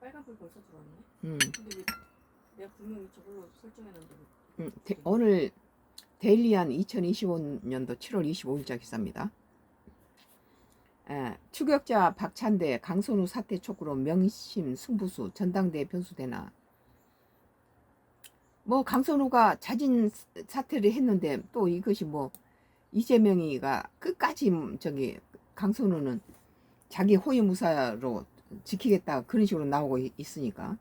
빨간불 벌써 들어왔네. 음. 근데 왜 내가 분명히 저걸로 설정해놨는데 오늘 데일리한 2025년도 7월 25일자 기사입니다. 추격자 박찬대 강선우 사태 촉구로 명심 승부수 전당대회 변수되나. 뭐 강선우가 자진 사퇴를 했는데 또 이것이 뭐 이재명이가 끝까지 저기 강선우는 자기 호위무사로 지키겠다 그런 식으로 나오고 있으니까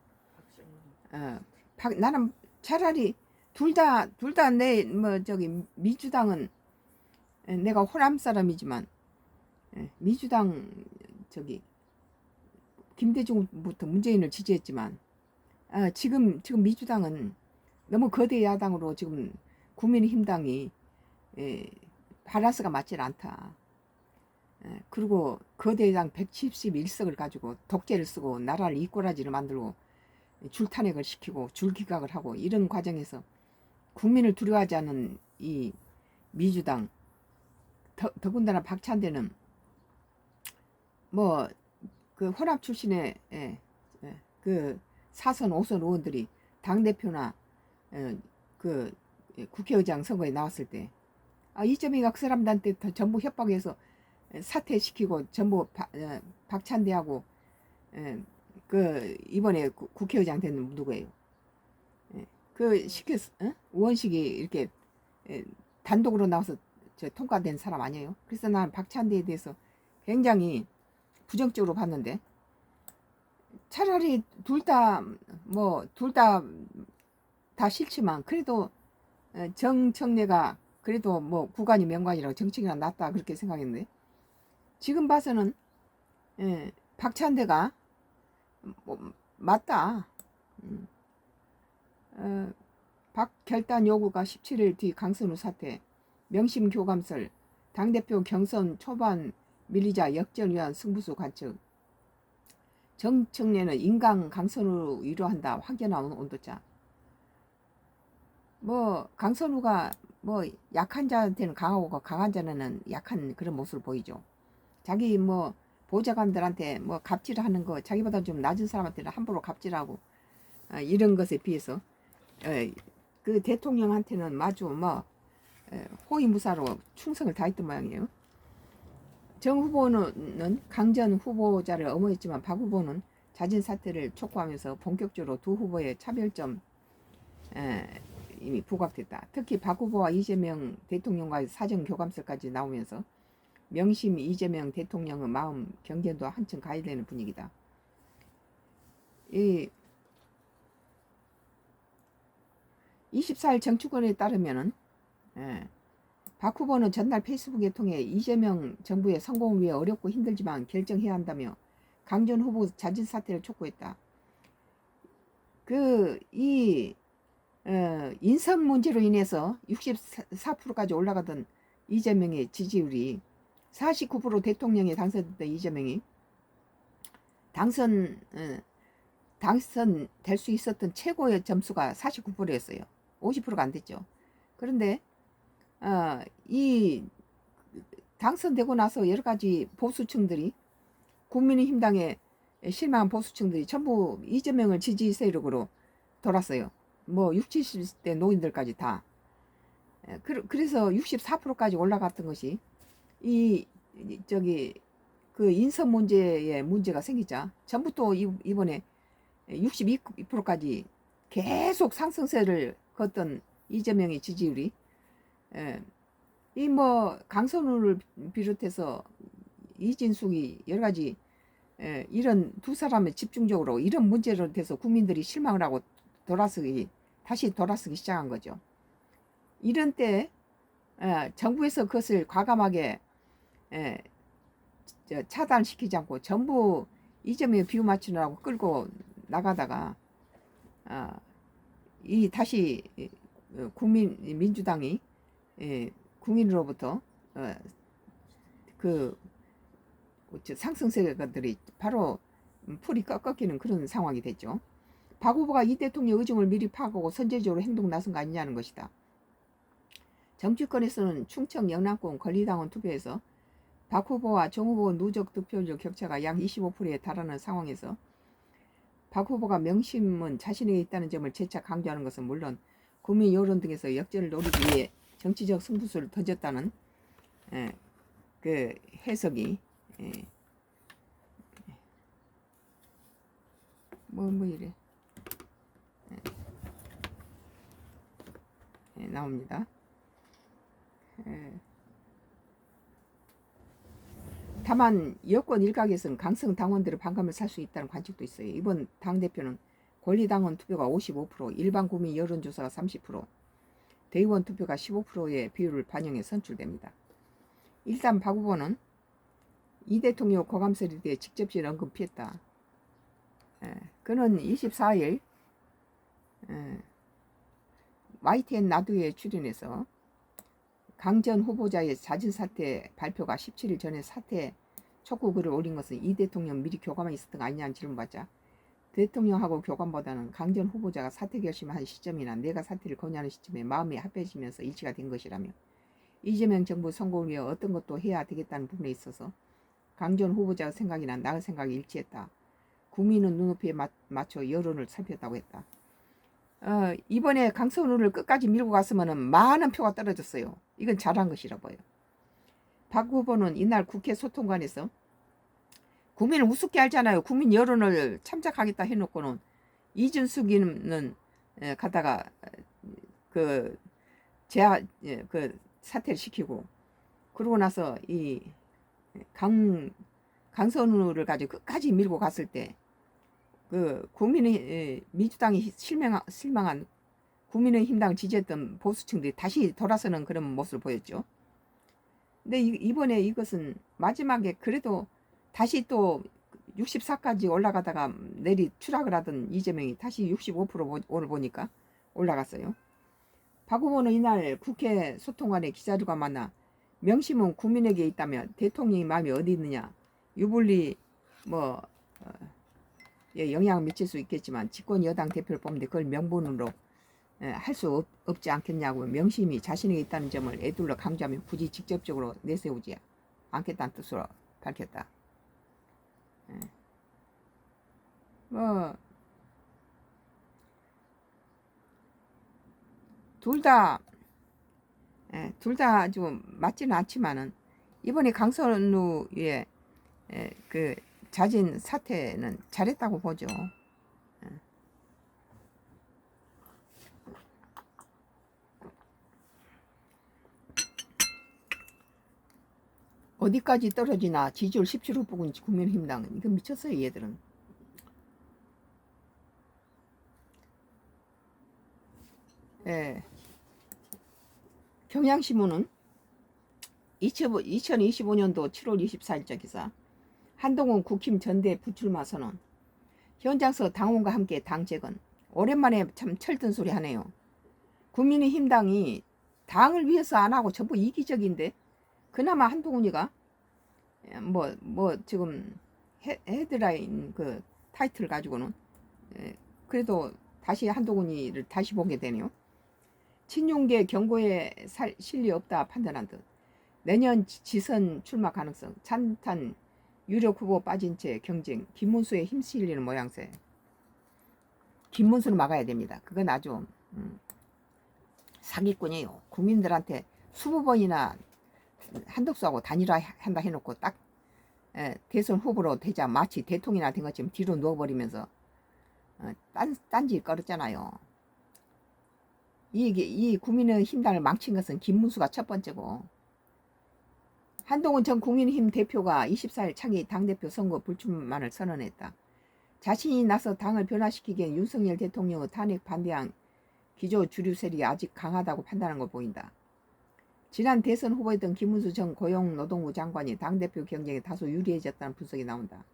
나는 차라리 둘 다 내 뭐 저기 민주당은 내가 호남 사람이지만 민주당 저기 김대중부터 문재인을 지지했지만 지금 민주당은 너무 거대 야당으로 지금 국민의힘당이 밸런스가 맞질 않다. 그리고 거대 야당 171석을 가지고 독재를 쓰고 나라를 이꼬라지를 만들고 줄탄핵을 시키고 줄기각을 하고 이런 과정에서 국민을 두려워하지 않는 이 민주당 더군다나 박찬대는 뭐 그 혼합 출신의 그 4선 5선 의원들이 당대표나 그 국회의장 선거에 나왔을 때 이재명이가 그 사람들한테 전부 협박해서 사퇴시키고 전부 박찬대하고 그 이번에 국회의장 된 누구예요? 그 시켰 우원식이 이렇게 단독으로 나와서 통과된 사람 아니에요? 그래서 난 박찬대에 대해서 굉장히 부정적으로 봤는데 차라리 둘 다 싫지만 그래도 정청래가 그래도 뭐 구간이 명관이라고 정치가 낫다 그렇게 생각했는데 지금 봐서는 박찬대가 맞다. 박결단 요구가 17일 뒤 강선우 사태 명심 교감설 당대표 경선 초반 밀리자 역전위한 승부수 관측 정청래는 인강 강선우 위로한다 확연한 온도차. 뭐 강선우가 뭐 약한 자한테는 강하고 강한 자는 약한 그런 모습을 보이죠. 자기 뭐 보좌관들한테 뭐 갑질하는 거 자기보다 좀 낮은 사람한테는 함부로 갑질하고 이런 것에 비해서 그 대통령한테는 마주 뭐 호위무사로 충성을 다했던 모양이에요. 정 후보는 강전 후보자를 엄호했지만 박 후보는 자진 사퇴를 촉구하면서 본격적으로 두 후보의 차별점 이미 부각됐다. 특히 박 후보와 이재명 대통령과의 사정 교감설까지 나오면서 명심 이재명 대통령의 마음 경계도 한층 가해되는 분위기다. 이 24일 정치권에 따르면은 박 후보는 전날 페이스북에 통해 이재명 정부의 성공을 위해 어렵고 힘들지만 결정해야 한다며 강전 후보 자진 사퇴를 촉구했다. 이 인선 문제로 인해서 64%까지 올라가던 이재명의 지지율이 49% 대통령에 당선됐던 이재명이 당선될 수 있었던 최고의 점수가 49%였어요. 50%가 안 됐죠. 그런데 이 당선되고 나서 여러 가지 보수층들이 국민의힘당에 실망한 보수층들이 전부 이재명을 지지 세력으로 돌았어요. 뭐 60, 70대 노인들까지 다. 그래서 64%까지 올라갔던 것이 그 인선 문제에 문제가 생기자 전부 또 이번에 62%까지 계속 상승세를 걷던 이재명의 지지율이 이 뭐 강선우를 비롯해서 이진숙이 여러 가지 이런 두 사람의 집중적으로 이런 문제로 돼서 국민들이 실망을 하고 다시 돌아서기 시작한 거죠. 이런 때 정부에서 그것을 과감하게 차단시키지 않고 전부 이재명에 비유 맞추느라고 끌고 나가다가 다시 민주당이 국민으로부터 그 상승세들이 바로 풀이 꺾이는 그런 상황이 됐죠. 박 후보가 이 대통령 의중을 미리 파악하고 선제적으로 행동 나선 거 아니냐는 것이다. 정치권에서는 충청 영남권 권리당원 투표에서 박 후보와 정 후보 누적 득표율 격차가 약 25%에 달하는 상황에서 박 후보가 명심은 자신에게 있다는 점을 재차 강조하는 것은 물론 국민 여론 등에서 역전을 노리기 위해 정치적 승부수를 던졌다는 그 해석이 뭐 이래 나옵니다. 다만 여권 일각에서는 강성 당원들의 반감을 살 수 있다는 관측도 있어요. 이번 당대표는 권리당원 투표가 55%, 일반 국민 여론조사가 30%, 대의원 투표가 15%의 비율을 반영해 선출됩니다. 일단 박 후보는 이 대통령 고감설에 대해 직접적인 언급 피했다. 그는 24일 YTN 나두에 출연해서 강 전 후보자의 자진 사퇴 발표가 17일 전에 사퇴 촉구 글을 올린 것은 이 대통령 미리 교감이 있었던 거 아니냐는 질문받자 대통령하고 교감보다는 강 전 후보자가 사퇴 결심한 시점이나 내가 사퇴를 권유하는 시점에 마음이 합해지면서 일치가 된 것이라며 이재명 정부 선거를 위해 어떤 것도 해야 되겠다는 부분에 있어서 강 전 후보자의 생각이나 나의 생각이 일치했다. 국민은 눈높이에 맞춰 여론을 살폈다고 했다. 이번에 강선우를 끝까지 밀고 갔으면 많은 표가 떨어졌어요. 이건 잘한 것이라 보여. 박 후보는 이날 국회 소통관에서 국민을 우습게 알잖아요. 국민 여론을 참작하겠다 해놓고는 이준숙이는 가다가 그 사퇴를 시키고 그러고 나서 이 강선우를 가지고 끝까지 밀고 갔을 때 그 민주당이 실망한 국민의힘당을 지지했던 보수층들이 다시 돌아서는 그런 모습을 보였죠. 근데 이번에 이것은 마지막에 그래도 다시 또 64까지 올라가다가 내리 추락을 하던 이재명이 다시 65% 오늘 보니까 올라갔어요. 박 후보는 이날 국회 소통관에 기자들과 만나 명심은 국민에게 있다며 대통령의 마음이 어디 있느냐 유불리 영향을 미칠 수 있겠지만 집권 여당 대표를 뽑는데 그걸 명분으로 할 수 없지 않겠냐고 명심이 자신에게 있다는 점을 애둘러 강조하며 굳이 직접적으로 내세우지 않겠다는 뜻으로 밝혔다. 둘 다 좀 맞지는 않지만은 이번에 강선우의 그 자진 사퇴는 잘했다고 보죠. 어디까지 떨어지나 지지율 17% 부근 국민의힘당은 이거 미쳤어요. 얘들은. 경향신문은 2025년도 7월 24일자 기사 한동훈 국힘 전대 부출마 선언 현장서 당원과 함께 당 재건 오랜만에 참 철든 소리 하네요. 국민의힘당이 당을 위해서 안 하고 전부 이기적인데 그나마 한동훈이가 지금 헤드라인 그 타이틀 가지고는 그래도 다시 한동훈이를 다시 보게 되네요. 친윤계 경고에 실리 없다 판단한 듯 내년 지선 출마 가능성 찬탄 유력 후보 빠진 채 경쟁 김문수의 힘 실리는 모양새. 김문수는 막아야 됩니다. 그건 아주 사기꾼이에요. 국민들한테 20번이나 한덕수하고 단일화한다 해놓고 딱 대선 후보로 되자 마치 대통령이나 된 것처럼 뒤로 누워버리면서 딴지 걸었잖아요. 이 국민의힘당을 망친 것은 김문수가 첫 번째고 한동훈 전 국민의힘 대표가 24일 차기 당대표 선거 불출마를 선언했다. 자신이 나서 당을 변화시키기엔 윤석열 대통령의 탄핵 반대한 기조 주류 세력이 아직 강하다고 판단한 걸 보인다. 지난 대선 후보였던 김문수 전 고용노동부 장관이 당대표 경쟁에 다소 유리해졌다는 분석이 나온다.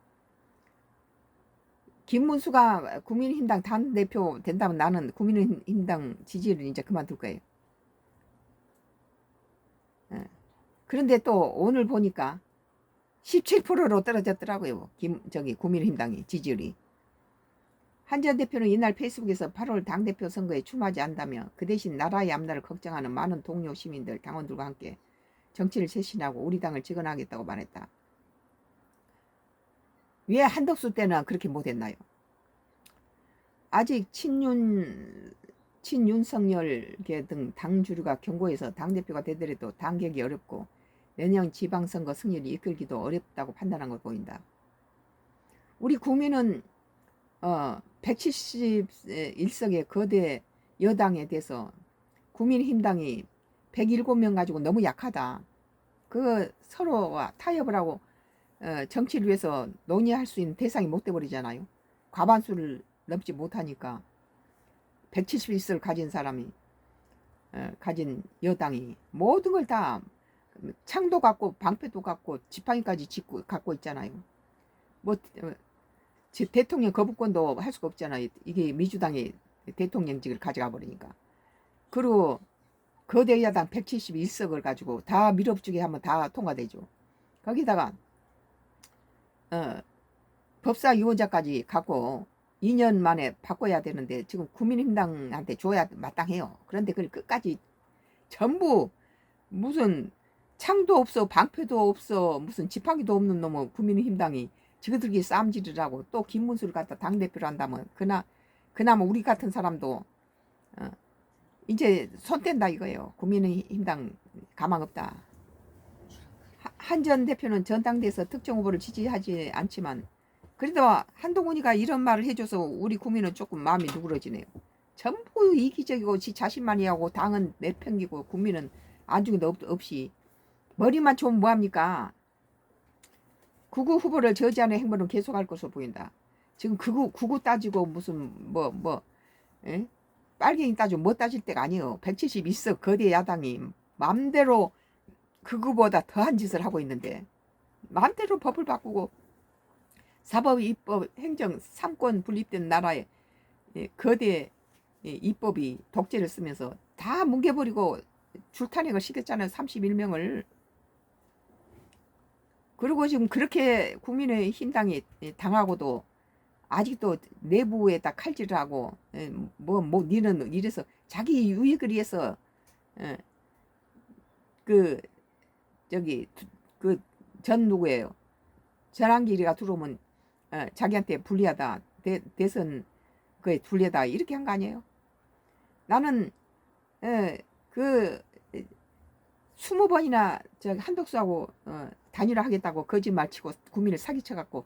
김문수가 국민의힘당 당대표 된다면 나는 국민의힘당 지지를 이제 그만둘 거예요. 그런데 또 오늘 보니까 17%로 떨어졌더라고요. 국민의힘당이 지지율이. 한 전 대표는 이날 페이스북에서 8월 당대표 선거에 출마하지 않다며 그 대신 나라의 앞날을 걱정하는 많은 동료 시민들, 당원들과 함께 정치를 쇄신하고 우리 당을 재건하겠다고 말했다. 왜 한덕수 때는 그렇게 못했나요? 아직 친윤석열계 등 당주류가 경고해서 당대표가 되더라도 당격이 어렵고 내년 지방선거 승리를 이끌기도 어렵다고 판단한 걸 보인다. 우리 국민은 171석의 거대 여당에 대해서 국민의힘당이 107명 가지고 너무 약하다. 그 서로와 타협을 하고 정치를 위해서 논의할 수 있는 대상이 못 돼버리잖아요. 과반수를 넘지 못하니까 171석을 가진 사람이 가진 여당이 모든 걸 다 창도 갖고 방패도 갖고 지팡이까지 갖고 있잖아요. 뭐 대통령 거부권도 할 수가 없잖아요. 이게 민주당이 대통령직을 가져가 버리니까. 그리고 거대 야당 171석을 가지고 다 밀어붙이게 하면 다 통과되죠. 거기다가 법사위원장까지 갖고 2년 만에 바꿔야 되는데 지금 국민의힘당한테 줘야 마땅해요. 그런데 그걸 끝까지 전부 무슨 창도 없어 방패도 없어 무슨 지팡이도 없는 놈의 국민의힘당이 지그들끼리 싸움질을 하고 또 김문수를 갖다 당대표로 한다면 그나마 우리 같은 사람도 이제 손 뗀다 이거예요. 국민의힘당 가망 없다. 한 전 대표는 전당대에서 특정 후보를 지지하지 않지만 그래도 한동훈이가 이런 말을 해줘서 우리 국민은 조금 마음이 누그러지네요. 전부 이기적이고 지 자신만이 하고 당은 내팽기고 국민은 안중에도 없이 머리만 좋으면 뭐합니까? 구구 후보를 저지하는 행보는 계속할 것으로 보인다. 지금 구구 따지고 무슨 빨갱이 따지고 뭐 따질 때가 아니에요. 171석 거대 야당이 마음대로 그거보다 더한 짓을 하고 있는데 마음대로 법을 바꾸고 사법, 입법, 행정, 삼권 분립된 나라에 거대 입법이 독재를 쓰면서 다 뭉개버리고 줄탄핵을 시켰잖아요. 31명을. 그리고 지금 그렇게 국민의힘당이 당하고도 아직도 내부에다 칼질을 하고 니는 이래서 자기 유익을 위해서 전 누구예요? 전환기리가 들어오면 자기한테 불리하다. 대선 그에 불리하다 이렇게 한 거 아니에요? 나는 20번이나 한덕수하고 단일화하겠다고 거짓말치고 국민을 사기쳐갖고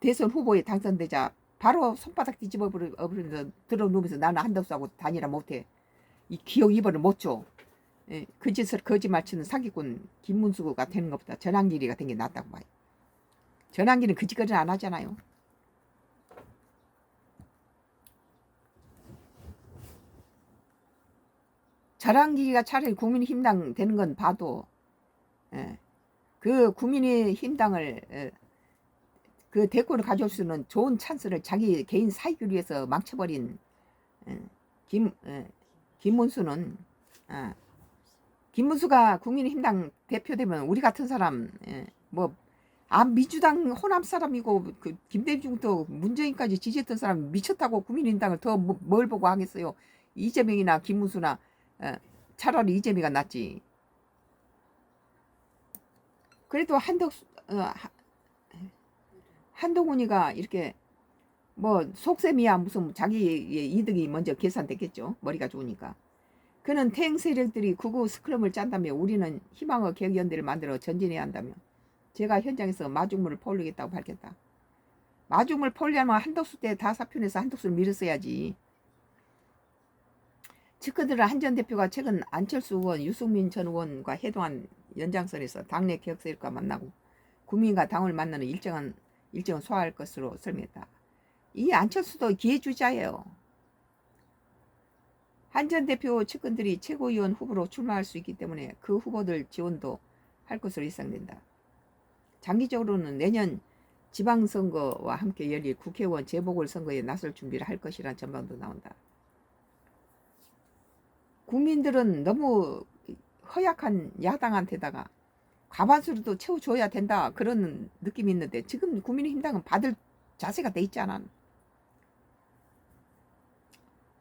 대선 후보에 당선되자 바로 손바닥 뒤집어 버리면서 들어누면서 나는 한덕수하고 단일화 못해. 이 기억 이번을 못 줘. 그 짓을 거짓말치는 사기꾼 김문수가 되는 것보다 전환기리가 된 게 낫다고 봐요. 전환기는 그 짓거리는 안 하잖아요. 전환기가 차라리 국민의힘당 되는 건 봐도 그 국민의힘당을 그 대권을 가져올 수 있는 좋은 찬스를 자기 개인 사익을 위해서 망쳐버린 김문수는 김문수가 국민의힘당 대표되면 우리 같은 사람 민주당 호남 사람이고 그 김대중도 문재인까지 지지했던 사람 미쳤다고 국민의힘당을 더 뭘 보고 하겠어요. 이재명이나 김문수나 차라리 이재명이가 낫지. 그래도 한동훈이가 이렇게 속셈이야 무슨 자기의 이득이 먼저 계산됐겠죠. 머리가 좋으니까. 그는 태행 세력들이 구구 스크럼을 짠다며 우리는 희망의 개혁연대를 만들어 전진해야 한다며 제가 현장에서 마중물을 퍼올리겠다고 밝혔다. 마중물 퍼올리려면 한덕수 때 다 사표내서 한덕수를 밀었어야지. 측근들은 한 전 대표가 최근 안철수 의원, 유승민 전 의원과 해동한 연장선에서 당내 개혁 세력과 만나고 국민과 당을 만나는 일정은 소화할 것으로 설명했다. 이 안철수도 기회주자예요. 한 전 대표 측근들이 최고위원 후보로 출마할 수 있기 때문에 그 후보들 지원도 할 것으로 예상된다. 장기적으로는 내년 지방선거와 함께 열릴 국회의원 재보궐선거에 나설 준비를 할 것이라는 전망도 나온다. 국민들은 너무 허약한 야당한테다가 과반수로도 채워줘야 된다 그런 느낌이 있는데 지금 국민의힘당은 받을 자세가 돼 있지 않아.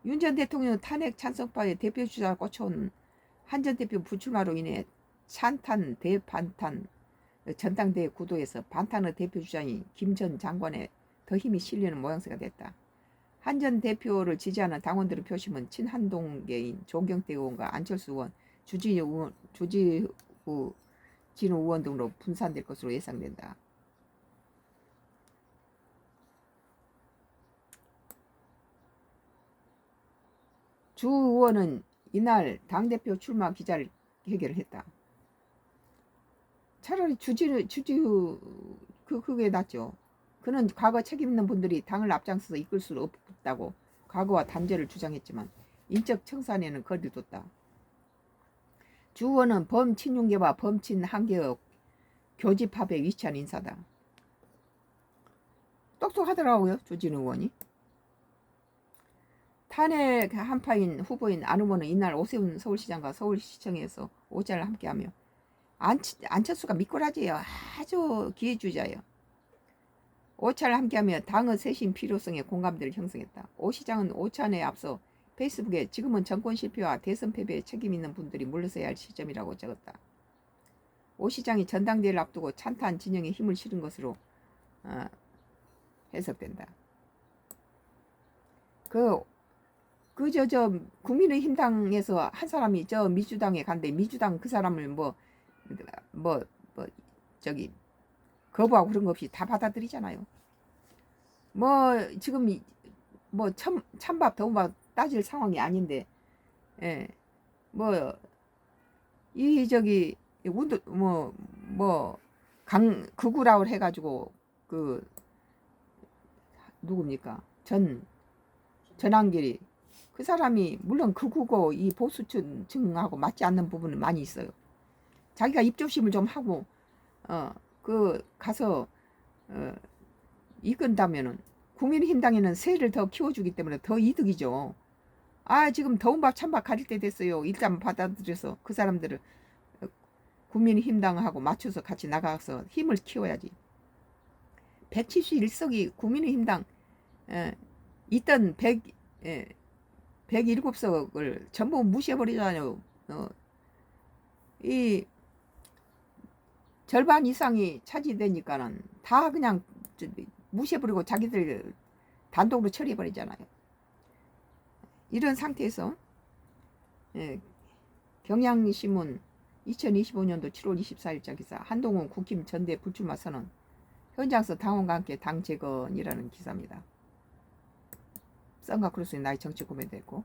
윤 전 대통령 탄핵 찬성파의 대표주자가 꽂혀온 한 전 대표 부출마로 인해 찬탄 대반탄 전당대회 구도에서 반탄의 대표주자인 김 전 장관의 더 힘이 실리는 모양새가 됐다. 한 전 대표를 지지하는 당원들의 표심은 친한동계인 조경태 의원과 안철수 의원, 주지우 진우 의원 등으로 분산될 것으로 예상된다. 주 의원은 이날 당대표 출마 기자회견을 했다. 차라리 주지우 그게 낫죠. 그는 과거 책임 있는 분들이 당을 앞장서서 이끌 수 없다고 과거와 단죄를 주장했지만 인적 청산에는 거리를 뒀다. 주 의원은 범친윤계와 범친한계의 교집합에 위치한 인사다. 똑똑하더라고요. 주진우 의원이. 탄핵 한파인 후보인 안 의원은 이날 오세훈 서울시장과 서울시청에서 오차를 함께하며 안철수가 미꾸라지예요. 아주 기회주의자예요. 오차를 함께하며 당의 쇄신 필요성에 공감대를 형성했다. 오 시장은 오찬에 앞서 페이스북에 지금은 정권 실패와 대선 패배에 책임 있는 분들이 물러서야 할 시점이라고 적었다. 오 시장이 전당대회를 앞두고 찬탄 진영에 힘을 실은 것으로 해석된다. 국민의힘당에서 한 사람이 저 민주당에 간대. 민주당 그 사람을 저기 거부하고 그런 거 없이 다 받아들이잖아요. 지금 찬밥 더운밥 따질 상황이 아닌데, 예, 저기 극우라고 해가지고 누굽니까? 전한길이 그 사람이 물론 극우고 이 보수층하고 맞지 않는 부분은 많이 있어요. 자기가 입조심을 좀 하고 가서 이끈다면은 국민의힘당에는 세를 더 키워주기 때문에 더 이득이죠. 지금 더운 밥 찬밥 가릴 때 됐어요. 일단 받아들여서 그 사람들을 국민의힘당하고 맞춰서 같이 나가서 힘을 키워야지. 171석이 국민의힘당 있던 107석을 전부 무시해버리잖아요. 이 절반 이상이 차지되니까는 다 그냥 무시해버리고 자기들 단독으로 처리해버리잖아요. 이런 상태에서 경향신문 2025년도 7월 24일자 기사 한동훈 국힘 전대 불출마 선언 현장에서 당원과 함께 당 재건이라는 기사입니다. 썬가 크루스의 나의 정치 고민됐고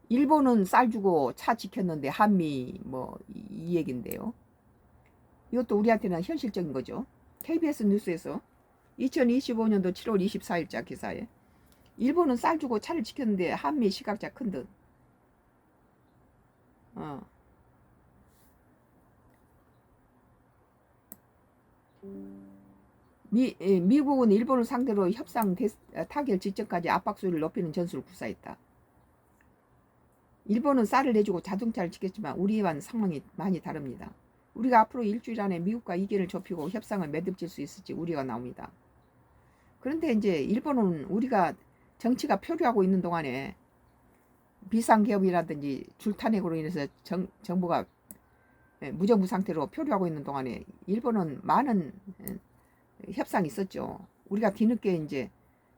일본은 쌀 주고 차 지켰는데 한미 이 얘긴데요. 이것도 우리한테는 현실적인 거죠. KBS 뉴스에서 2025년도 7월 24일자 기사에 일본은 쌀 주고 차를 지켰는데 한미 시각차 큰 듯. 미국은 일본을 상대로 협상 타결 직전까지 압박 수위를 높이는 전술을 구사했다. 일본은 쌀을 내주고 자동차를 지켰지만 우리와는 상황이 많이 다릅니다. 우리가 앞으로 일주일 안에 미국과 이견을 좁히고 협상을 매듭질 수 있을지 우려가 나옵니다. 그런데 이제 일본은 우리가 정치가 표류하고 있는 동안에 비상기업이라든지 줄탄핵으로 인해서 정부가 무정부 상태로 표류하고 있는 동안에 일본은 많은 협상이 있었죠. 우리가 뒤늦게 이제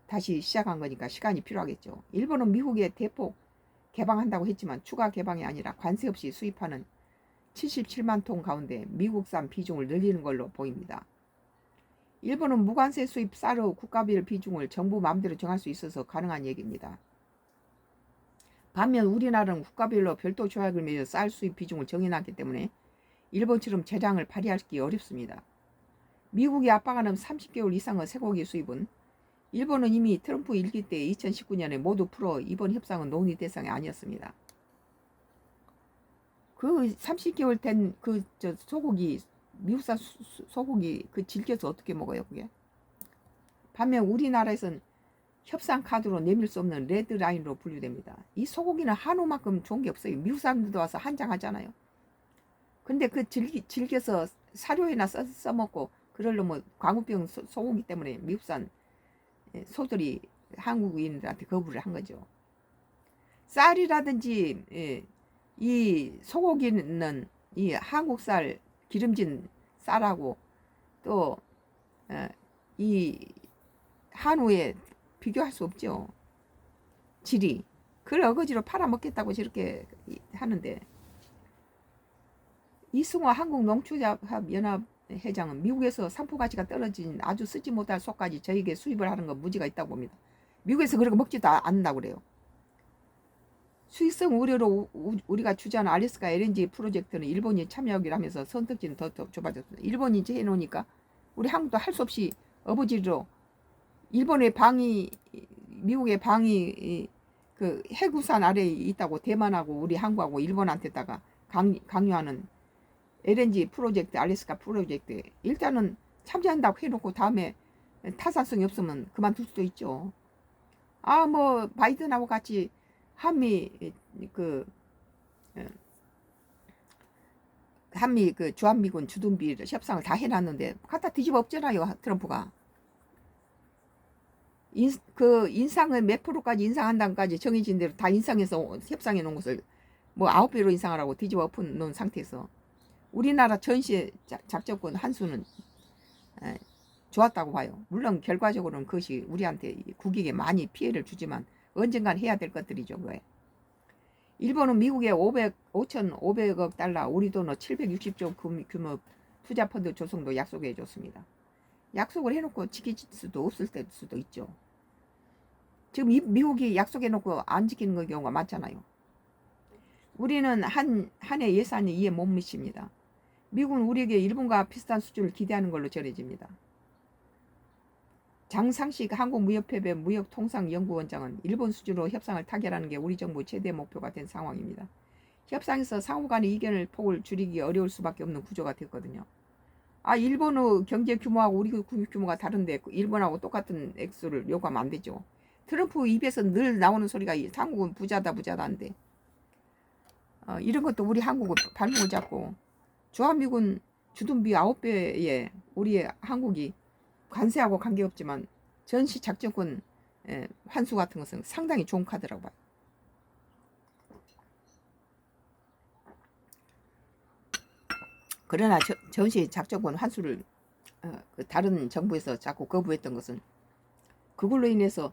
다시 시작한 거니까 시간이 필요하겠죠. 일본은 미국에 대폭 개방한다고 했지만 추가 개방이 아니라 관세 없이 수입하는 77만 톤 가운데 미국산 비중을 늘리는 걸로 보입니다. 일본은 무관세 수입 쌀의 국가별 비중을 정부 마음대로 정할 수 있어서 가능한 얘기입니다. 반면 우리나라는 국가별로 별도 조약을 맺어 쌀 수입 비중을 정해놨기 때문에 일본처럼 재량을 발휘하기 어렵습니다. 미국이 압박하는 30개월 이상의 쇠고기 수입은 일본은 이미 트럼프 일기 때 2019년에 모두 풀어 이번 협상은 논의 대상이 아니었습니다. 그 30개월 된 소고기, 미국산 소고기 질겨서 어떻게 먹어요 그게? 반면 우리나라에선 협상 카드로 내밀 수 없는 레드라인으로 분류됩니다. 이 소고기는 한우만큼 좋은 게 없어요. 미국 사람들도 와서 한장하잖아요. 근데 질겨서 사료에나 써먹고 그러려면 광우병 소고기 때문에 미국산 소들이 한국인들한테 거부를 한 거죠. 쌀이라든지 이 소고기는 이 한국쌀 기름진 쌀하고 또 이 한우에 비교할 수 없죠. 질이. 그걸 어거지로 팔아먹겠다고 저렇게 하는데, 이승화 한국농축자합연합 회장은 미국에서 상품 가치가 떨어진 아주 쓰지 못할 속까지 저에게 수입을 하는 건 무지가 있다고 봅니다. 미국에서 그렇게 먹지도 않는다고 그래요. 수익성 우려로 우리가 주재하는 알래스카 LNG 프로젝트는 일본이 참여하기로 하면서 선택지는 더 좁아졌습니다. 일본이 해놓으니까 우리 한국도 할 수 없이 어부지로 일본의 방위, 미국의 방위 그 해구산 아래에 있다고 대만하고 우리 한국하고 일본한테다가 강요하는 LNG 프로젝트, 알래스카 프로젝트, 일단은 참여한다고 해놓고 다음에 타산성이 없으면 그만둘 수도 있죠. 아, 뭐 바이든하고 같이 한미 그 주한미군 주둔비 협상을 다 해놨는데 갖다 뒤집어 엎잖아요, 트럼프가. 인상을 몇 프로까지 인상한다까지 정해진 대로 다 인상해서 협상해 놓은 것을 뭐 9배로 인상하라고 뒤집어 엎어 놓은 상태에서 우리나라 전시 작전권 한수는 좋았다고 봐요. 물론 결과적으로는 그것이 우리한테 국익에 많이 피해를 주지만 언젠간 해야 될 것들이죠. 그거에. 일본은 미국에 5,500억 달러, 우리 돈으로 760조 규모 투자 펀드 조성도 약속해 줬습니다. 약속을 해놓고 지킬 수도 없을 수도 있죠. 지금 미국이 약속해놓고 안 지키는 경우가 많잖아요. 우리는 한 해 예산이 이해 못 미칩니다. 미국은 우리에게 일본과 비슷한 수준을 기대하는 걸로 전해집니다. 장상식 한국무역협회 무역통상연구원장은 일본 수준으로 협상을 타결하는 게 우리 정부 최대 목표가 된 상황입니다. 협상에서 상호 간의 이견을 폭을 줄이기 어려울 수밖에 없는 구조가 됐거든요. 아, 일본의 경제 규모하고 우리 규모가 다른데 일본하고 똑같은 액수를 요구하면 안 되죠. 트럼프 입에서 늘 나오는 소리가 한국은 부자다인데 이런 것도 우리 한국은 발목을 잡고 주한미군 주둔비 9배에 우리 한국이 관세하고 관계없지만 전시 작전권 환수 같은 것은 상당히 좋은 카드라고 봐요. 그러나 전시 작전권 환수를 다른 정부에서 자꾸 거부했던 것은 그걸로 인해서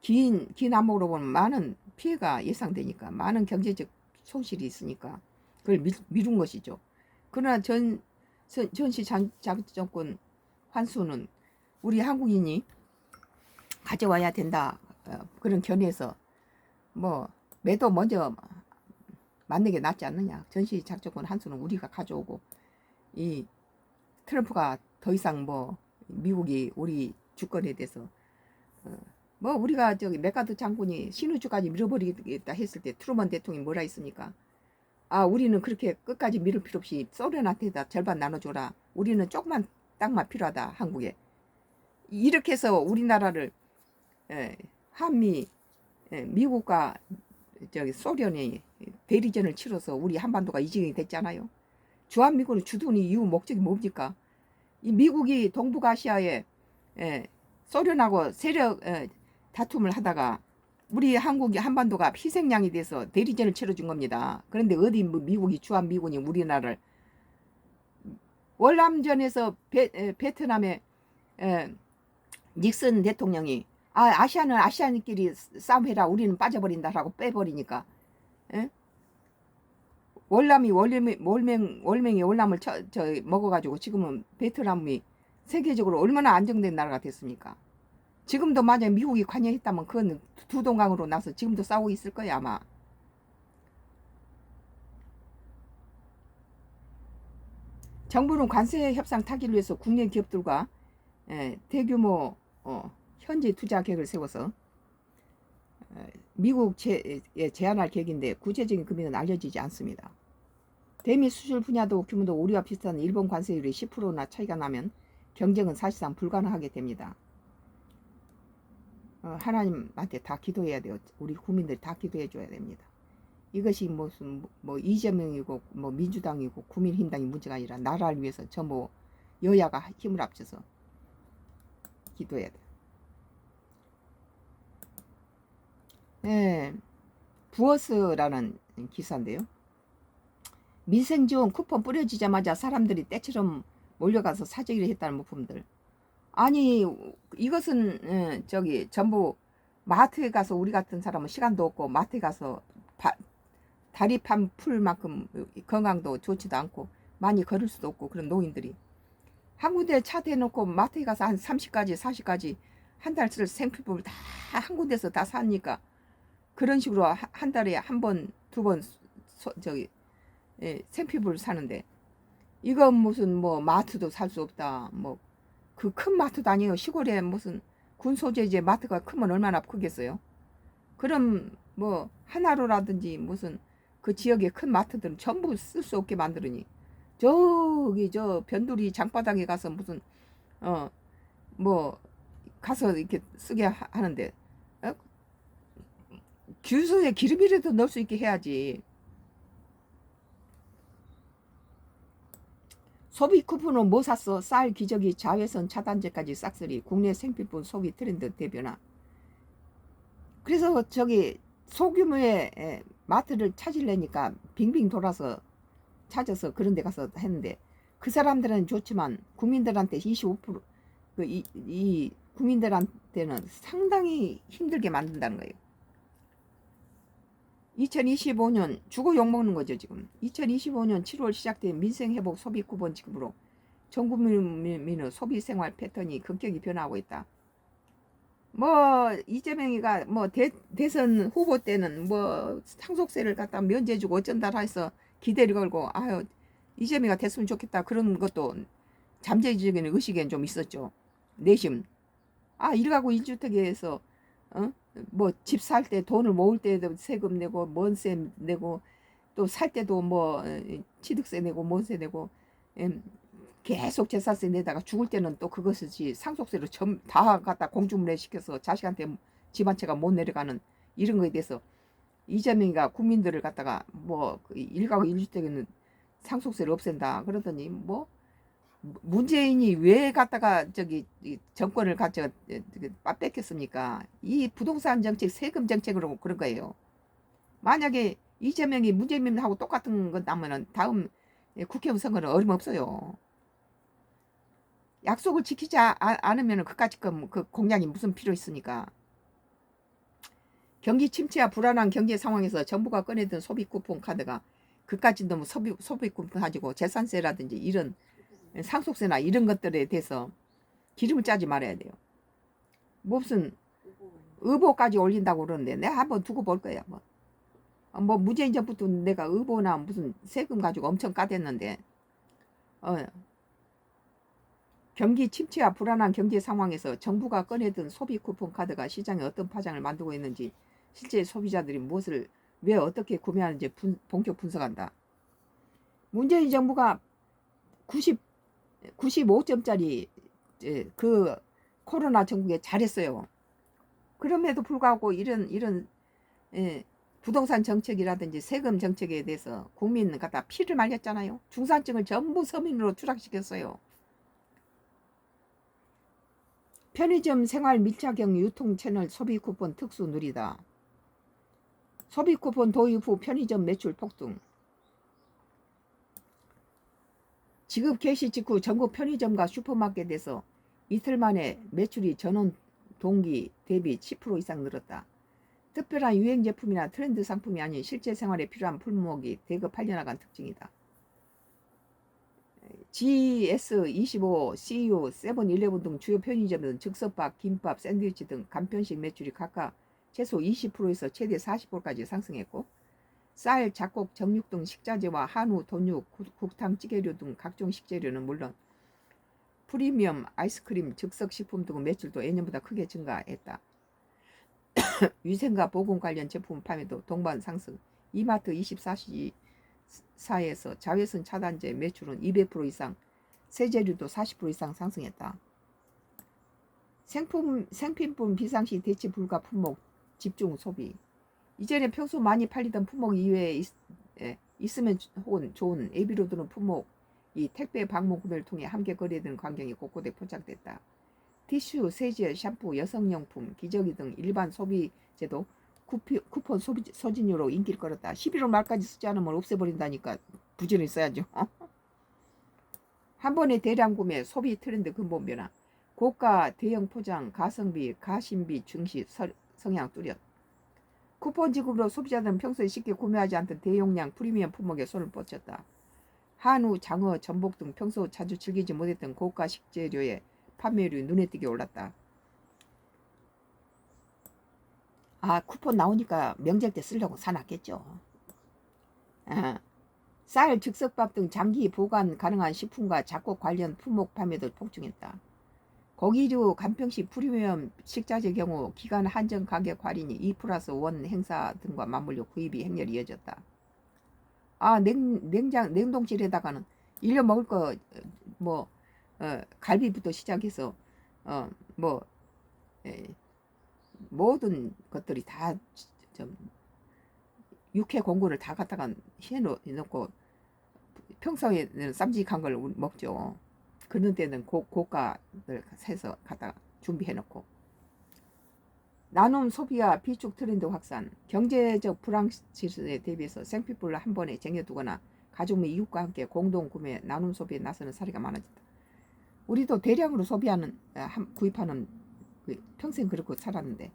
긴 안목으로 보면 많은 피해가 예상되니까 많은 경제적 손실이 있으니까 그걸 미룬 것이죠. 그러나 전시 작전권 환수는 우리 한국인이 가져와야 된다 그런 견해에서 뭐 매도 먼저 맞는 게 낫지 않느냐. 전시 작전권 환수는 우리가 가져오고 이 트럼프가 더 이상 뭐 미국이 우리 주권에 대해서 뭐 우리가 저기 맥카드 장군이 신우주까지 밀어버리겠다 했을 때 트루먼 대통령이 뭐라 했습니까? 아, 우리는 그렇게 끝까지 밀을 필요 없이 소련한테다 절반 나눠줘라. 우리는 조그만 땅만 필요하다 한국에. 이렇게 해서 우리나라를 한미 미국과 저기 소련이 대리전을 치러서 우리 한반도가 이 지경이 됐잖아요. 주한미군의 주둔 이유 목적이 뭡니까? 이 미국이 동북아시아에 소련하고 세력 다툼을 하다가 우리 한국이 한반도가 희생양이 돼서 대리전을 치러준 겁니다. 그런데 어디 뭐 미국이 주한미군이 우리나라를 월남전에서 베트남에 닉슨 대통령이 아시아는 아시아인끼리 싸움해라 우리는 빠져버린다라고 빼버리니까 월남이 월맹이 월남을 먹어가지고 지금은 베트남이 세계적으로 얼마나 안정된 나라가 됐습니까? 지금도 만약에 미국이 관여했다면 그건 두 동강으로 나서 지금도 싸우고 있을 거야 아마. 정부는 관세 협상 타기를 위해서 국내 기업들과 대규모 현지 투자 계획을 세워서 미국에 제한할 계획인데 구체적인 금액은 알려지지 않습니다. 대미 수출 분야도 규모도 우리와 비슷한 일본 관세율이 10%나 차이가 나면 경쟁은 사실상 불가능하게 됩니다. 하나님한테 다 기도해야 돼요. 우리 국민들이 다 기도해 줘야 됩니다. 이것이 무슨 뭐 이재명이고 뭐 민주당이고 국민힘당이 문제가 아니라 나라를 위해서 전부 여야가 힘을 합쳐서 기도해야 돼요. 부어스라는 기사인데요. 민생지원 쿠폰 뿌려지자마자 사람들이 때처럼 몰려가서 사재기를 했다는 물품들. 아니 이것은 저기 전부 마트에 가서 우리 같은 사람은 시간도 없고 마트에 가서 다리 풀 만큼 건강도 좋지도 않고 많이 걸을 수도 없고 그런 노인들이 한 군데 차 대놓고 마트에 가서 한 30가지 40가지 한 달 쓸 생필품을 다 한 군데서 다 사니까 그런 식으로 한 달에 한 번 두 번 저기 생필품을 사는데 이건 무슨 뭐 마트도 살 수 없다 뭐 그 큰 마트도 아니에요. 시골에 무슨 군소재지 마트가 크면 얼마나 크겠어요. 그럼 뭐 하나로라든지 무슨 그 지역의 큰 마트들은 전부 쓸 수 없게 만들으니 저기 저 변두리 장바닥에 가서 무슨 뭐 가서 이렇게 쓰게 하는데 주유소에 기름이라도 넣을 수 있게 해야지. 소비 쿠폰은 뭐 샀어? 쌀, 기저귀, 자외선 차단제까지 싹쓸이. 국내 생필품 소비 트렌드 대변화. 그래서 저기 소규모의 마트를 찾으려니까 빙빙 돌아서 찾아서 그런 데 가서 했는데 그 사람들은 좋지만 국민들한테 25% 이 국민들한테는 상당히 힘들게 만든다는 거예요. 2025년 죽어 욕먹는 거죠 지금. 2025년 7월 시작된 민생회복 소비 쿠폰 지급으로 전 국민의 소비 생활 패턴이 급격히 변화하고 있다. 뭐 이재명이가 뭐 대선 후보 때는 뭐 상속세를 갖다 면제해주고 어쩐다 해서 기대를 걸고 아유 이재명이가 됐으면 좋겠다 그런 것도 잠재적인 의식엔 좀 있었죠. 내심 아 1가구 1주택에서 뭐 집 살 때 돈을 모을 때도 세금 내고 뭔세 내고 또 살 때도 뭐 취득세 내고 뭔세 내고 계속 재산세 내다가 죽을 때는 또 그것을 상속세로 다 갖다 공중분해 시켜서 자식한테 집 한 채가 못 내려가는 이런 거에 대해서 이재명이가 국민들을 갖다가 뭐 1가구 1주택에는 상속세를 없앤다 그러더니 뭐 문재인이 왜 갖다가 저기 정권을 갖다가 뺏겼습니까? 이 부동산 정책, 세금 정책으로 그런 거예요. 만약에 이재명이 문재인하고 똑같은 것 나면은 다음 국회의원 선거는 어림없어요. 약속을 지키지 않으면 그까짓 그 공약이 무슨 필요 있습니까? 경기 침체와 불안한 경제 상황에서 정부가 꺼내든 소비 쿠폰 카드가 그까짓 너무 소비 쿠폰 가지고 재산세라든지 이런 상속세나 이런 것들에 대해서 기름을 짜지 말아야 돼요. 무슨 의보까지 올린다고 그러는데 내가 한번 두고 볼 거야. 뭐 문재인 정부도 내가 의보나 무슨 세금 가지고 엄청 까댔는데 경기 침체와 불안한 경제 상황에서 정부가 꺼내든 소비 쿠폰 카드가 시장에 어떤 파장을 만들고 있는지 실제 소비자들이 무엇을 왜 어떻게 구매하는지 본격 분석한다. 문재인 정부가 95점짜리 그 코로나 정국에 잘했어요. 그럼에도 불구하고 이런 부동산 정책이라든지 세금 정책에 대해서 국민 갖다 피를 말렸잖아요. 중산층을 전부 서민으로 추락시켰어요. 편의점 생활 밀착형 유통 채널 소비 쿠폰 특수 누리다. 소비 쿠폰 도입 후 편의점 매출 폭등. 지급 개시 직후 전국 편의점과 슈퍼마켓에서 이틀 만에 매출이 전원 동기 대비 10% 이상 늘었다. 특별한 유행 제품이나 트렌드 상품이 아닌 실제 생활에 필요한 품목이 대거 팔려나간 특징이다. GS25, CU, 세븐일레븐 등 주요 편의점은 즉석밥, 김밥, 샌드위치 등 간편식 매출이 각각 최소 20%에서 최대 40%까지 상승했고 쌀, 잡곡, 정육 등 식자재와 한우, 돈육, 국탕, 찌개류 등 각종 식재료는 물론 프리미엄, 아이스크림, 즉석식품 등 매출도 예년보다 크게 증가했다. 위생과 보건 관련 제품 판매도 동반 상승. 이마트 24시사에서 자외선 차단제 매출은 200% 이상, 세제류도 40% 이상 상승했다. 생필품 비상시 대체 불가 품목 집중 소비. 이전에 평소 많이 팔리던 품목 이외에 있으면 좋은 예비로 드는 품목이 택배 방문 구매를 통해 함께 거래되는 광경이 곳곳에 포착됐다. 티슈, 세제, 샴푸, 여성용품, 기저귀 등 일반 소비재도 쿠폰 소진료로 인기를 끌었다. 11월 말까지 쓰지 않으면 없애버린다니까 부지런히 써야죠. 한 번의 대량 구매, 소비 트렌드 근본 변화. 고가 대형 포장, 가성비, 가심비 증시, 성향 뚜렷. 쿠폰 지급으로 소비자들은 평소에 쉽게 구매하지 않던 대용량 프리미엄 품목에 손을 뻗쳤다. 한우, 장어, 전복 등 평소 자주 즐기지 못했던 고가 식재료의 판매율이 눈에 띄게 올랐다. 아, 쿠폰 나오니까 명절 때 쓰려고 사놨겠죠. 아, 쌀, 즉석밥 등 장기 보관 가능한 식품과 작곡 관련 품목 판매도 폭증했다. 고기류, 간편식, 프리미엄 식자재 경우 기간 한정 가격 할인이 2+1 행사 등과 맞물려 구입이 행렬이 이어졌다. 아, 냉동실에다가는 1년 먹을 거 갈비부터 시작해서 뭐 모든 것들이 다 좀 육회 공구를 다 갖다가 해놓고 평소에는 쌈직한 걸 먹죠. 그런 때는 고가를 사서 갖다가 준비해놓고. 나눔 소비와 비축 트렌드 확산, 경제적 불황시세에 대비해서 생필품을 한 번에 쟁여두거나 가족 및 이웃과 함께 공동 구매, 나눔 소비에 나서는 사례가 많아졌다. 우리도 대량으로 구입하는 평생 그렇게 살았는데,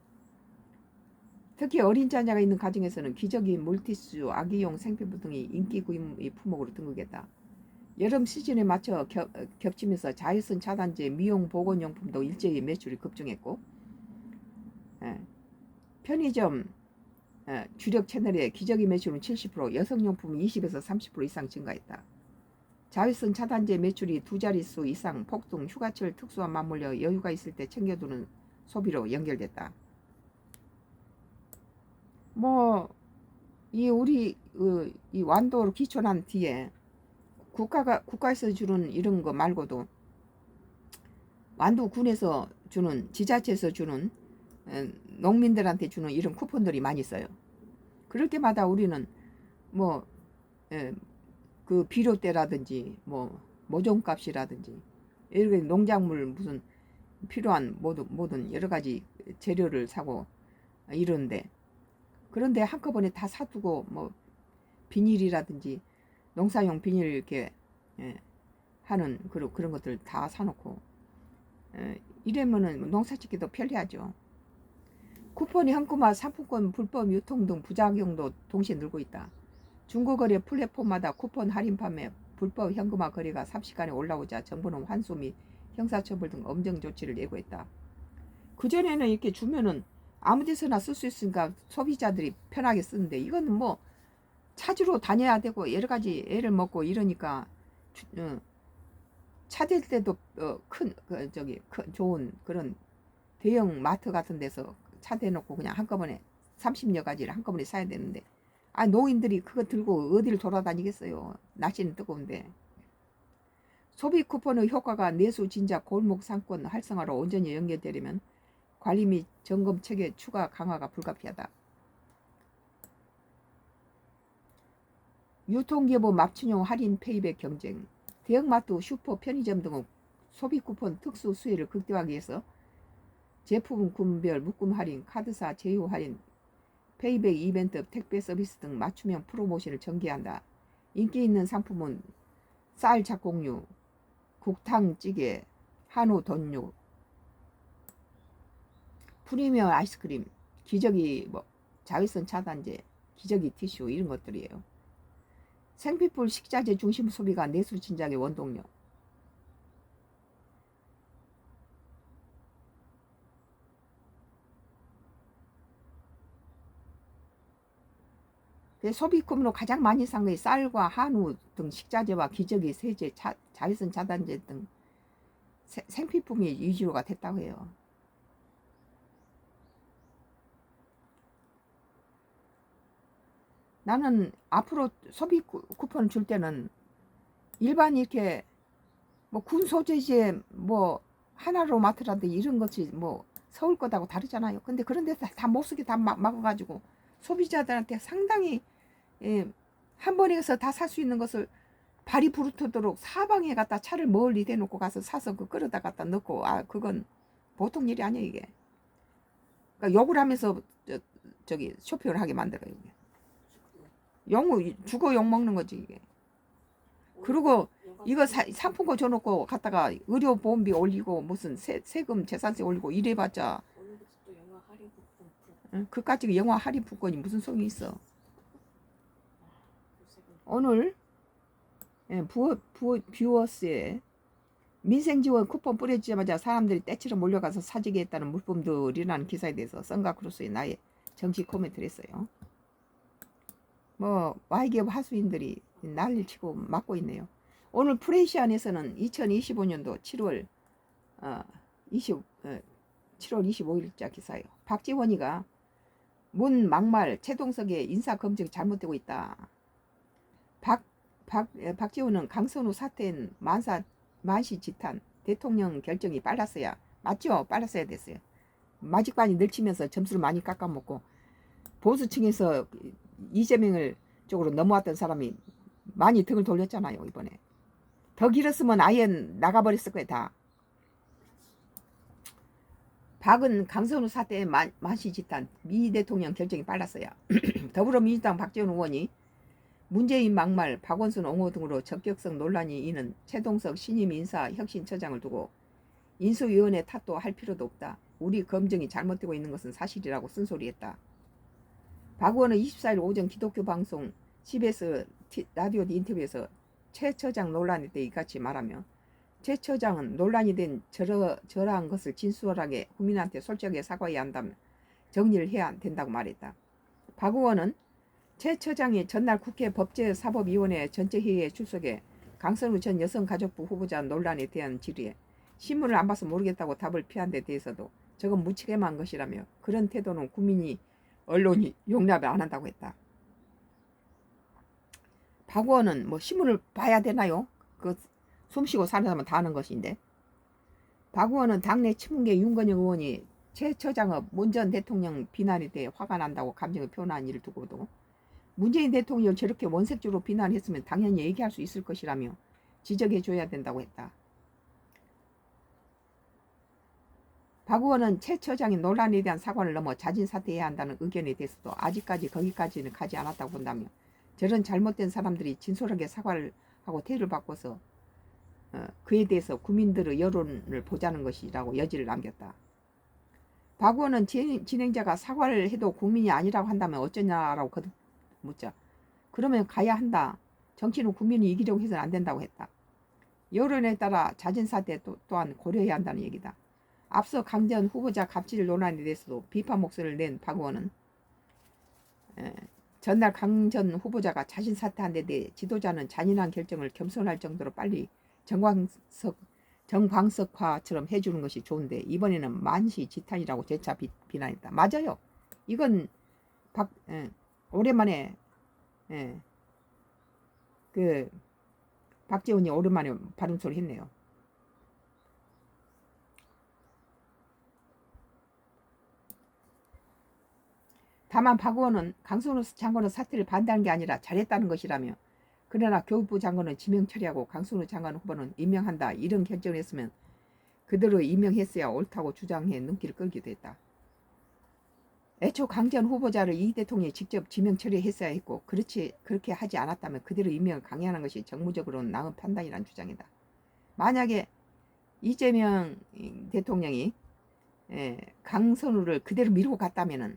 특히 어린 자녀가 있는 가정에서는 기저귀, 물티슈, 아기용 생필품 등이 인기 구입 품목으로 등극했다. 여름 시즌에 맞춰 겹치면서 자외선 차단제, 미용 보건용품도 일제히 매출이 급증했고, 편의점 주력 채널의 기저귀 매출은 70%, 여성용품은 20에서 30% 이상 증가했다. 자외선 차단제 매출이 2자릿수 이상 폭등, 휴가철 특수와 맞물려 여유가 있을 때 챙겨두는 소비로 연결됐다. 우리 이 완도로 기촌한 뒤에 국가에서 주는 이런 거 말고도 완도군에서 주는, 지자체에서 주는, 농민들한테 주는 이런 쿠폰들이 많이 있어요. 그럴 때마다 우리는 그 비료대라든지 모종값이라든지 이렇게 농작물 무슨 필요한 모든 여러 가지 재료를 사고 이러는데, 그런데 한꺼번에 다 사두고 비닐이라든지 농사용 비닐 이렇게 하는 그런 것들 다 사놓고 이러면은 농사짓기도 편리하죠. 쿠폰이 현금화, 상품권 불법 유통 등 부작용도 동시에 늘고 있다. 중고거래 플랫폼마다 쿠폰 할인 판매, 불법 현금화 거래가 삽시간에 올라오자 정부는 환수 및 형사처벌 등 엄정 조치를 예고했다. 그전에는 이렇게 주면은 아무 데서나 쓸 수 있으니까 소비자들이 편하게 쓰는데, 이거는 찾으러 다녀야 되고 여러 가지 애를 먹고 이러니까 찾을 때도 큰 좋은 그런 대형 마트 같은 데서 차 대놓고 그냥 한꺼번에 30여 가지를 한꺼번에 사야 되는데, 노인들이 그거 들고 어디를 돌아다니겠어요. 날씨는 뜨거운데. 소비 쿠폰의 효과가 내수 진작 골목 상권 활성화로 온전히 연결되려면 관리 및 점검 체계 추가 강화가 불가피하다. 유통기업 맞춤형 할인 페이백 경쟁, 대형마트, 슈퍼, 편의점 등의 소비 쿠폰 특수 수혜를 극대화하기 위해서 제품 군별 묶음 할인, 카드사 제휴 할인, 페이백 이벤트, 택배 서비스 등 맞춤형 프로모션을 전개한다. 인기 있는 상품은 쌀 작곡류, 국탕찌개, 한우 돈육, 프리미엄 아이스크림, 기저귀 자외선 차단제, 기저귀 티슈 이런 것들이에요. 생필품 식자재 중심 소비가 내수 진작의 원동력. 소비 쿠폰으로 가장 많이 산 게 쌀과 한우 등 식자재와 기저귀, 세제, 자외선 차단제 등 생필품이 위주로가 됐다고 해요. 나는 앞으로 소비 쿠폰 줄 때는 일반 이렇게 군 소재지에 하나로 마트라든지 이런 것이 서울 거다고 다르잖아요. 근데 그런 데서 다 못 쓰게 다 막아가지고 소비자들한테 상당히 한 번에 가서 다 살 수 있는 것을 발이 부르트도록 사방에 갖다 차를 멀리 대놓고 가서 사서 그 끌어다 갖다 넣고, 그건 보통 일이 아니에요 이게. 그러니까 욕을 하면서 쇼핑을 하게 만들어요 이게. 죽어 욕 먹는 거지 이게. 그리고 이거 상품권 줘놓고 갖다가 의료보험비 올리고 무슨 세금 재산세 올리고 이래봤자 오늘부터 또 영화 할인 쿠폰 응? 그까짓 영화 할인 부권이 무슨 소용이 있어. 세금 오늘 뷰어스에 민생지원 쿠폰 뿌려주자마자 사람들이 떼치러 몰려가서 사재기 했다는 물품들이라는 기사에 대해서 썬가크루스의 나의 정치 코멘트를 했어요. 뭐 Y기업 하수인들이 난리를 치고 맞고 있네요. 오늘 프레시안에서는 2025년도 7월 25일자 기사예요. 박지원이가 문 막말 최동석의 인사검증이 잘못되고 있다. 박지원은 강선우 사태엔 만시지탄 대통령 결정이 빨랐어야 맞죠? 빨랐어야 됐어요. 마직반이 늘치면서 점수를 많이 깎아먹고 보수층에서 이재명을 쪽으로 넘어왔던 사람이 많이 등을 돌렸잖아요. 이번에 더 길었으면 아예 나가버렸을 거예요. 다. 박은 강선우 사태의 만시지탄 미 대통령 결정이 빨랐어요. 더불어민주당 박지원 의원이 문재인 막말, 박원순 옹호 등으로 적격성 논란이 있는 최동석 신임 인사혁신처장을 두고 인수위원회 탓도 할 필요도 없다. 우리 검증이 잘못되고 있는 것은 사실이라고 쓴소리했다. 박 의원은 24일 오전 기독교 방송 CBS 라디오 인터뷰에서 최 처장 논란에 대해 이같이 말하며 최 처장은 논란이 된 저러한 것을 진솔하게 국민한테 솔직하게 사과해야 한다며 정리를 해야 된다고 말했다. 박 의원은 최 처장이 전날 국회 법제사법위원회 전체회의에 출석해 강선우 전 여성가족부 후보자 논란에 대한 질의에 신문을 안 봐서 모르겠다고 답을 피한 데 대해서도 저건 무책임한 것이라며 그런 태도는 국민이 언론이 용납을 안 한다고 했다. 박 의원은 뭐 신문을 봐야 되나요? 그 숨쉬고 사는 사람은 다 아는 것인데. 박 의원은 당내 친문계 윤건영 의원이 최 처장의 문 전 대통령 비난에 대해 화가 난다고 감정을 표현한 일을 두고도 문재인 대통령을 저렇게 원색적으로 비난했으면 당연히 얘기할 수 있을 것이라며 지적해줘야 된다고 했다. 박 의원은 최 처장이 논란에 대한 사과를 넘어 자진 사퇴해야 한다는 의견에 대해서도 아직까지 거기까지는 가지 않았다고 본다며 저런 잘못된 사람들이 진솔하게 사과를 하고 태도를 바꿔서 그에 대해서 국민들의 여론을 보자는 것이라고 여지를 남겼다. 박 의원은 진행자가 사과를 해도 국민이 아니라고 한다면 어쩌냐라고 거듭 묻자. 그러면 가야 한다. 정치는 국민이 이기려고 해서는 안 된다고 했다. 여론에 따라 자진 사퇴 또한 고려해야 한다는 얘기다. 앞서 강 전 후보자 갑질 논란에 대해서도 비판 목소리를 낸 박 의원은 전날 강 전 후보자가 자진 사퇴한 데 대해 지도자는 잔인한 결정을 겸손할 정도로 빨리 정광석화처럼 해주는 것이 좋은데 이번에는 만시지탄이라고 재차 비난했다. 맞아요. 이건 오랜만에 그 박지원이 오랜만에 발음 소리 했네요. 다만 박 의원은 강선우 장관의 사퇴를 반대하는 게 아니라 잘했다는 것이라며 그러나 교육부 장관은 지명 처리하고 강선우 장관 후보는 임명한다 이런 결정을 했으면 그대로 임명했어야 옳다고 주장해 눈길을 끌기도 했다. 애초 강 전 후보자를 이 대통령이 직접 지명 처리했어야 했고 그렇게 하지 않았다면 그대로 임명을 강행하는 것이 정무적으로는 나은 판단이라는 주장이다. 만약에 이재명 대통령이 강선우를 그대로 밀고 갔다면은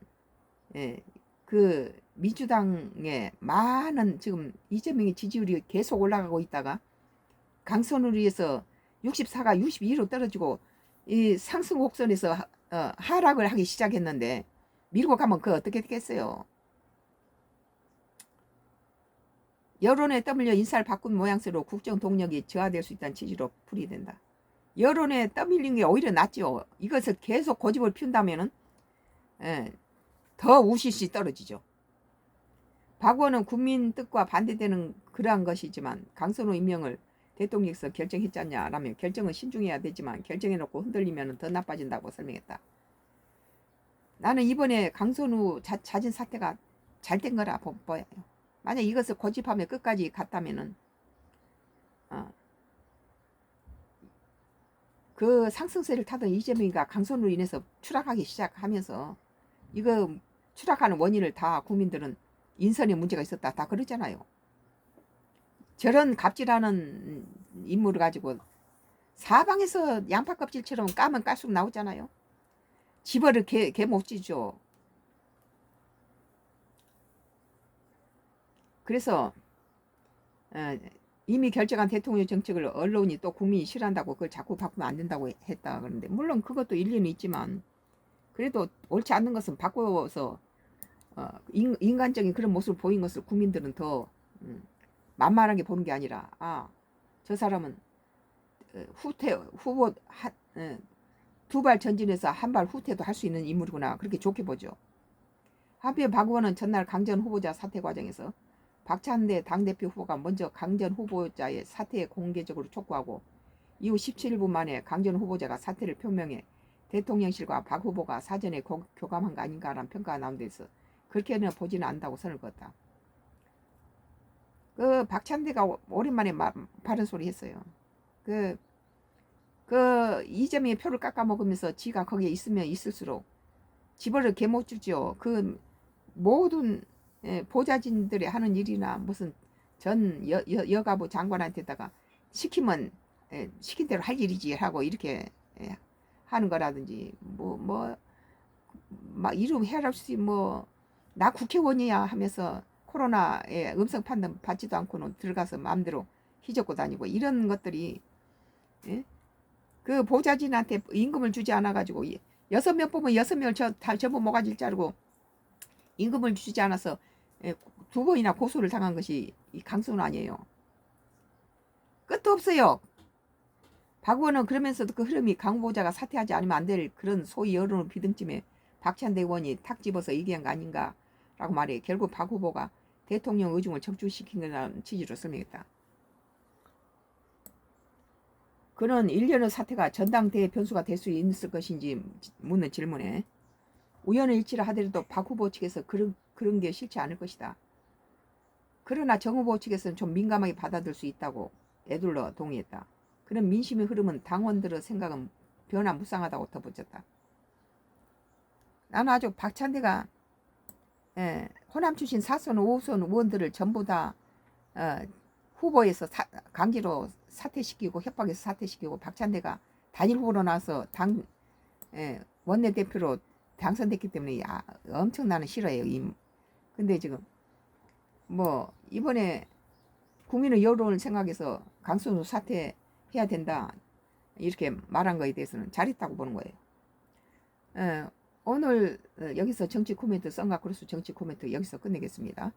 그 민주당의 많은 지금 이재명의 지지율이 계속 올라가고 있다가 강선우를 위해서 64가 62로 떨어지고 이 상승 곡선에서 하락을 하기 시작했는데 밀고 가면 그 어떻게 되겠어요? 여론에 떠밀려 인사를 바꾼 모양새로 국정 동력이 저하될 수 있다는 취지로 풀이된다. 여론에 떠밀린 게 오히려 낫죠. 이것을 계속 고집을 피운다면은 더 우시시 떨어지죠. 박 의원은 국민 뜻과 반대되는 그러한 것이지만 강선우 임명을 대통령께서 결정했잖냐라며 결정은 신중해야 되지만 결정해놓고 흔들리면 더 나빠진다고 설명했다. 나는 이번에 강선우 자진 사퇴가 잘된 거라 보여요. 만약 이것을 고집하며 끝까지 갔다면은 그 상승세를 타던 이재명이가 강선우로 인해서 추락하기 시작하면서 이거 추락하는 원인을 다 국민들은 인선에 문제가 있었다 다 그러잖아요. 저런 갑질하는 인물을 가지고 사방에서 양파 껍질처럼 까면 깔수록 나오잖아요. 집어를 개 못 쥐죠. 그래서 이미 결정한 대통령 정책을 언론이 또 국민이 싫어한다고 그걸 자꾸 바꾸면 안 된다고 했다 그러는데, 물론 그것도 일리는 있지만 그래도 옳지 않는 것은 바꿔서 인간적인 그런 모습을 보인 것을 국민들은 더 만만하게 보는 게 아니라, 저 사람은 후보 두 발 전진해서 한 발 후퇴도 할 수 있는 인물이구나, 그렇게 좋게 보죠. 한편 박 의원은 전날 강전 후보자 사퇴 과정에서 박찬대 당대표 후보가 먼저 강전 후보자의 사퇴에 공개적으로 촉구하고 이후 17분 만에 강전 후보자가 사퇴를 표명해 대통령실과 박 후보가 사전에 교감한 거 아닌가라는 평가가 나온 데 있어 그렇게는 보지는 않는다고 선을 그었다. 그 박찬대가 오랜만에 바른 소리 했어요. 그 이재명의 표를 깎아먹으면서 지가 거기에 있으면 있을수록 집어를 개 못 주죠. 그 모든 보좌진들이 하는 일이나 무슨 전 여가부 장관한테다가 시키면 시킨 대로 할 일이지 하고 이렇게 하는 거라든지 막 이름 헤아랄 나 국회의원이야 하면서 코로나에 음성 판단 받지도 않고는 들어가서 마음대로 휘젓고 다니고 이런 것들이 그 보좌진한테 임금을 주지 않아 가지고 6명 뽑으면 6명을 다 전부 모가지를 자르고 임금을 주지 않아서 2번이나 고소를 당한 것이 이 강성은 아니에요. 끝도 없어요. 박 의원은 그러면서도 그 흐름이 강 후보자가 사퇴하지 않으면 안 될 그런 소위 여론을 비듬쯤에 박찬대 의원이 탁 집어서 얘기한 거 아닌가라고 말해 결국 박 후보가 대통령 의중을 적중시킨 거라는 취지로 설명했다. 그는 1년의 사태가 전당대회 변수가 될 수 있을 것인지 묻는 질문에 우연의 일치를 하더라도 박 후보 측에서 그런 게 싫지 않을 것이다. 그러나 정 후보 측에서는 좀 민감하게 받아들일 수 있다고 애둘러 동의했다. 그런 민심의 흐름은 당원들의 생각은 변화무쌍하다고 덧붙였다. 나는 아주 박찬대가 호남 출신 4선 5선 의원들을 전부 다 후보에서 강제로 사퇴시키고 협박해서 사퇴시키고 박찬대가 단일 후보로 나와서 원내대표로 당선됐기 때문에 엄청 나는 싫어해요. 근데 지금 이번에 국민의 여론을 생각해서 강선우 사퇴해야 된다 이렇게 말한 거에 대해서는 잘했다고 보는 거예요. 오늘 여기서 정치 코멘트 썬가 크로스 정치 코멘트 여기서 끝내겠습니다.